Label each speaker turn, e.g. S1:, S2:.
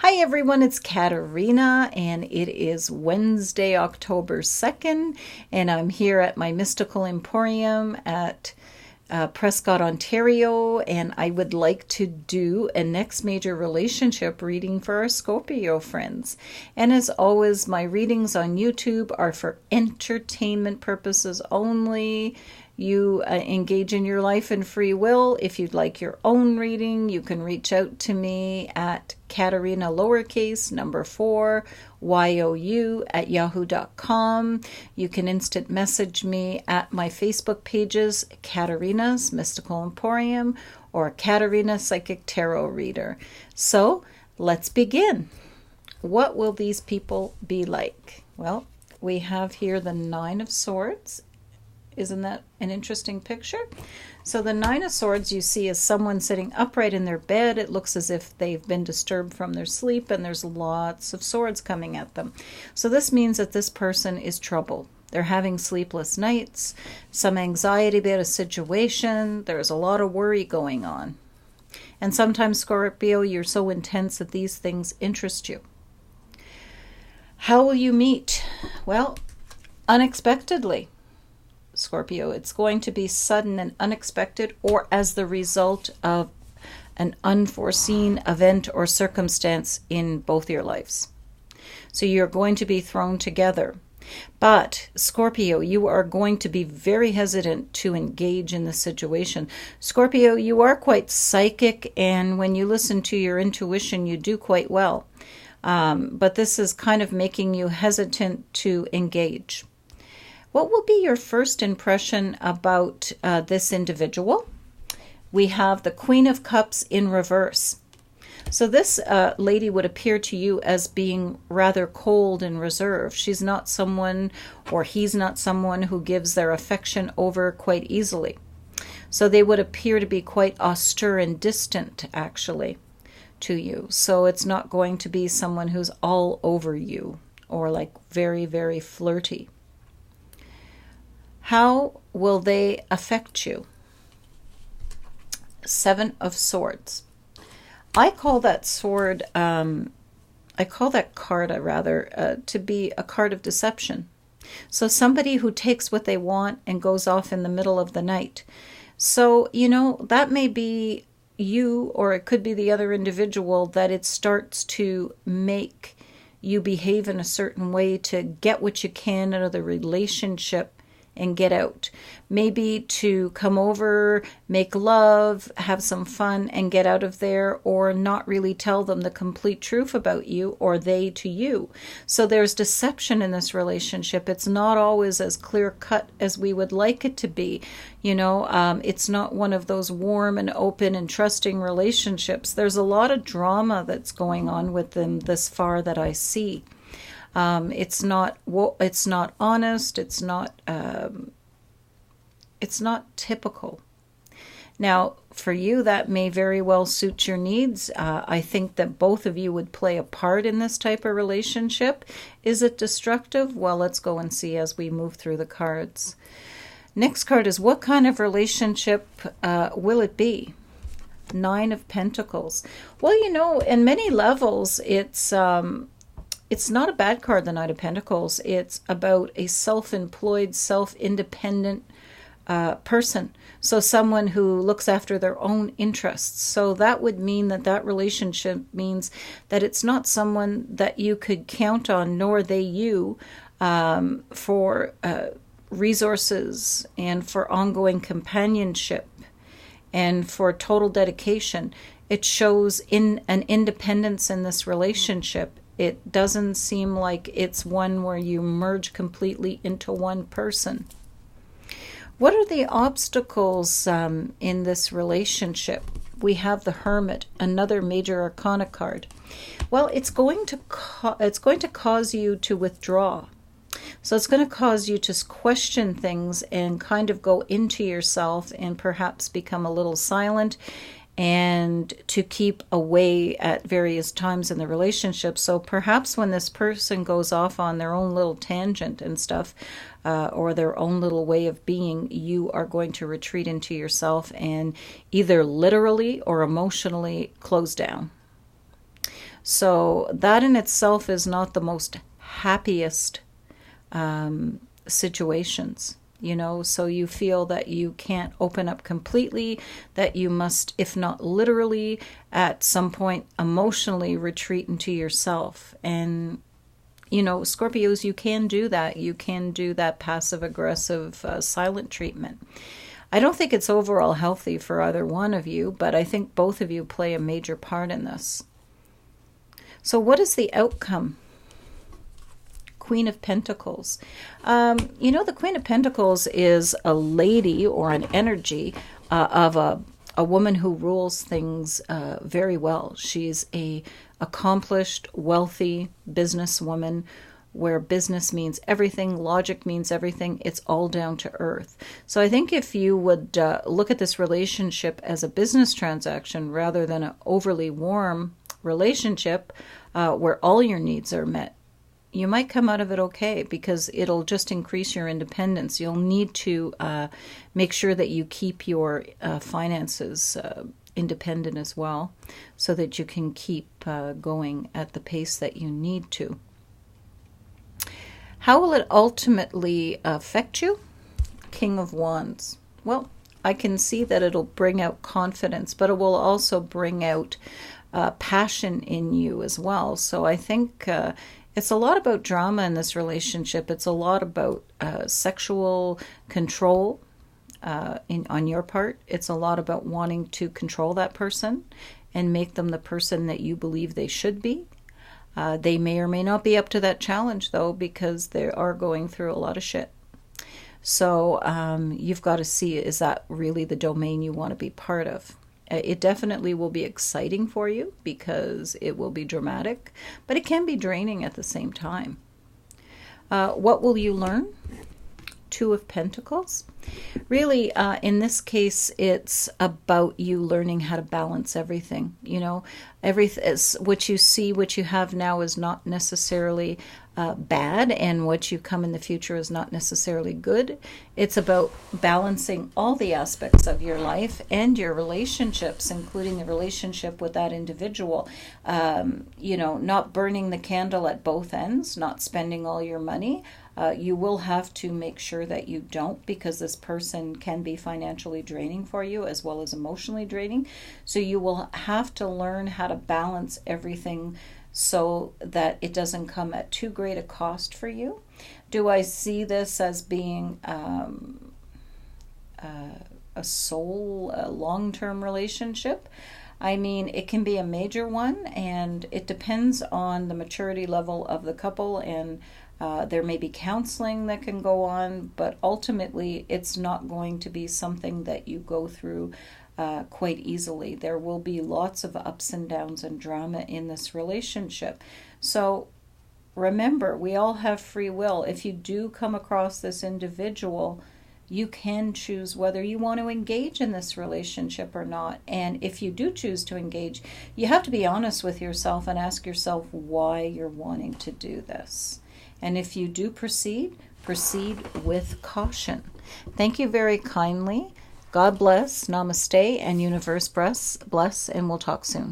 S1: Hi everyone, it's Katarina, and it is Wednesday, October 2nd, and I'm here at my Mystical Emporium at Prescott, Ontario, and I would like to do a next major relationship reading for our Scorpio friends. And as always, my readings on YouTube are for entertainment purposes only. You engage in your life and free will. If you'd like your own reading, you can reach out to me at Katarina lowercase number 4 YOU at yahoo.com. You can instant message me at my Facebook pages, Katarina's Mystical Emporium or Katarina Psychic Tarot Reader. So let's begin. What will these people be like? Well, we have here the Nine of Swords. Isn't that an interesting picture? So the Nine of Swords you see is someone sitting upright in their bed. It looks as if they've been disturbed from their sleep, and there's lots of swords coming at them. So this means that this person is troubled. They're having sleepless nights, some anxiety about a situation. There's a lot of worry going on. And sometimes, Scorpio, you're so intense that these things interest you. How will you meet? Well, unexpectedly. Scorpio, it's going to be sudden and unexpected, or as the result of an unforeseen event or circumstance in both your lives. So you're going to be thrown together. But Scorpio, you are going to be very hesitant to engage in the situation. Scorpio, you are quite psychic, and when you listen to your intuition, you do quite well. But this is kind of making you hesitant to engage. What will be your first impression about this individual? We have the Queen of Cups in reverse. So this lady would appear to you as being rather cold and reserved. She's not someone, or he's not someone, who gives their affection over quite easily. So they would appear to be quite austere and distant, actually, to you. So it's not going to be someone who's all over you or like very, very flirty. How will they affect you? Seven of Swords. I call that sword, I call that card, to be a card of deception. So somebody who takes what they want and goes off in the middle of the night. So, that may be you, or it could be the other individual, that it starts to make you behave in a certain way to get what you can out of the relationship and get out. Maybe to come over, make love, have some fun, and get out of there, or not really tell them the complete truth about you, or they to you. So there's deception in this relationship. It's not always as clear cut as we would like it to be. It's not one of those warm and open and trusting relationships. There's a lot of drama that's going on with them this far that I see. It's not honest. It's not typical. Now, for you, that may very well suit your needs. I think that both of you would play a part in this type of relationship. Is it destructive? Well, let's go and see as we move through the cards. Next card is, what kind of relationship will it be? Nine of Pentacles. Well, in many levels, it's not a bad card, the Knight of Pentacles. It's about a self-employed, self-independent person. So someone who looks after their own interests. So that would mean that relationship means that it's not someone that you could count on, nor they you, for resources and for ongoing companionship and for total dedication. It shows in an independence in this relationship. It doesn't seem like it's one where you merge completely into one person. What are the obstacles in this relationship? We have the Hermit, another major arcana card. Well, it's going to cause you to withdraw. So it's going to cause you to question things and kind of go into yourself and perhaps become a little silent, and to keep away at various times in the relationship. So perhaps when this person goes off on their own little tangent and stuff, or their own little way of being, you are going to retreat into yourself and either literally or emotionally close down. So that in itself is not the most happiest situations, so you feel that you can't open up completely, that you must, if not literally, at some point emotionally retreat into yourself. And Scorpios, you can do that. You can do that passive aggressive silent treatment. I don't think it's overall healthy for either one of you, but I think both of you play a major part in this. So what is the outcome? Queen of Pentacles. The Queen of Pentacles is a lady or an energy of a woman who rules things very well. She's a accomplished, wealthy businesswoman where business means everything, logic means everything. It's all down to earth. So I think if you would look at this relationship as a business transaction rather than an overly warm relationship where all your needs are met, you might come out of it okay, because it'll just increase your independence. You'll need to make sure that you keep your finances independent as well, so that you can keep going at the pace that you need to. How will it ultimately affect you? King of Wands. Well, I can see that it'll bring out confidence, but it will also bring out passion in you as well. So I think it's a lot about drama in this relationship. It's a lot about sexual control on your part. It's a lot about wanting to control that person and make them the person that you believe they should be. They may or may not be up to that challenge, though, because they are going through a lot of shit. So you've got to see, is that really the domain you want to be part of? It definitely will be exciting for you because it will be dramatic, but it can be draining at the same time. What will you learn? Two of Pentacles. Really, in this case, it's about you learning how to balance everything. Everything, what you see, what you have now is not necessarily bad, and what you come in the future is not necessarily good. It's about balancing all the aspects of your life and your relationships, including the relationship with that individual. Not burning the candle at both ends, not spending all your money. You will have to make sure that you don't, because this person can be financially draining for you as well as emotionally draining. So you will have to learn how to balance everything so that it doesn't come at too great a cost for you. Do I see this as being a long-term relationship? I mean, it can be a major one, and it depends on the maturity level of the couple, and there may be counseling that can go on, but ultimately it's not going to be something that you go through quite easily. There will be lots of ups and downs and drama in this relationship. So remember, we all have free will. If you do come across this individual, you can choose whether you want to engage in this relationship or not. And if you do choose to engage, you have to be honest with yourself and ask yourself why you're wanting to do this. And if you do proceed with caution. Thank you very kindly. God bless, namaste, and universe bless, and we'll talk soon.